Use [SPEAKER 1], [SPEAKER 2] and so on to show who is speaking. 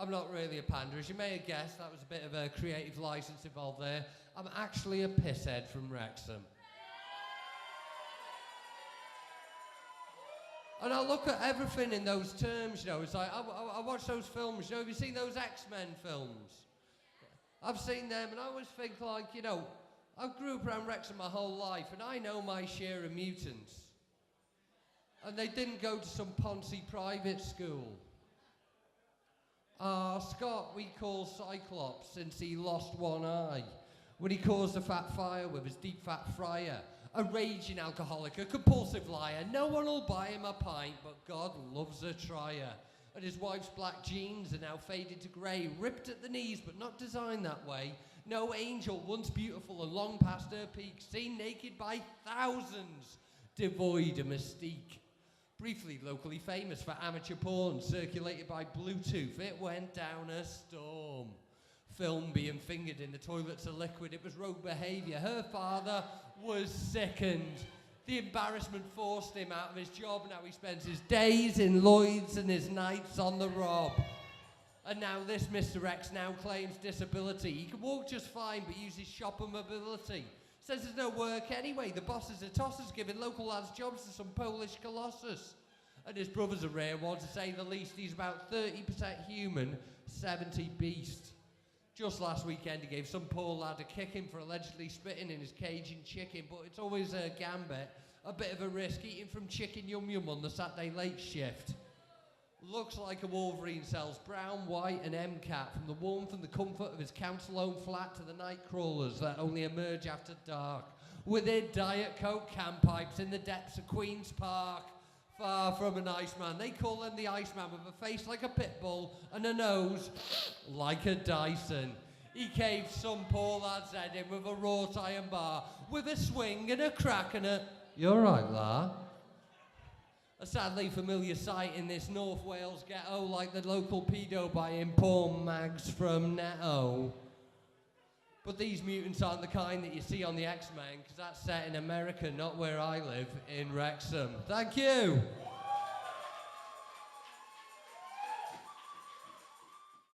[SPEAKER 1] I'm not really a panda. As you may have guessed, that was a bit of a creative license involved there. I'm actually a pisshead from Wrexham. And I look at everything in those terms, you know. It's like, I watch those films, you know. Have you seen those X-Men films? I've seen them, and I always think, like, you know, I grew up around Wrexham my whole life, and I know my share of mutants. And they didn't go to some poncy private school. Scott, we call Cyclops since he lost one eye when he caused a fat fire with his deep fat fryer. A raging alcoholic, a compulsive liar. No one will buy him a pint, but God loves a trier. And his wife's black jeans are now faded to grey, ripped at the knees, but not designed that way. No angel, once beautiful and long past her peak, seen naked by thousands, devoid of mystique. Briefly locally famous for amateur porn, circulated by Bluetooth, it went down a storm. Film being fingered in the toilets of liquid, it was rogue behaviour. Her father was sickened. The embarrassment forced him out of his job. Now he spends his days in Lloyd's and his nights on the Rob. And now this Mr. X now claims disability. He can walk just fine, but uses shopper mobility. Says there's no work anyway. The bosses are tossers, giving local lads jobs to some Polish colossus. And his brother's a rare one, to say the least. He's about 30% human, 70 beast. Just last weekend, he gave some poor lad a kicking for allegedly spitting in his Cajun chicken, but it's always a gambit, a bit of a risk, eating from Chicken Yum Yum on the Saturday late shift. Looks like a Wolverine sells brown, white and MCAT, from the warmth and the comfort of his council-owned flat to the night crawlers that only emerge after dark, with their Diet Coke can pipes in the depths of Queen's Park. Far from an Iceman. They call him the Iceman, with a face like a pit bull and a nose like a Dyson. He caved some poor lad's head in with a wrought iron bar, with a swing and a crack and a... You're right, La. A sadly familiar sight in this North Wales ghetto, like the local pedo buying porn mags from Netto. But these mutants aren't the kind that you see on the X-Men, because that's set in America, not where I live, in Wrexham. Thank you.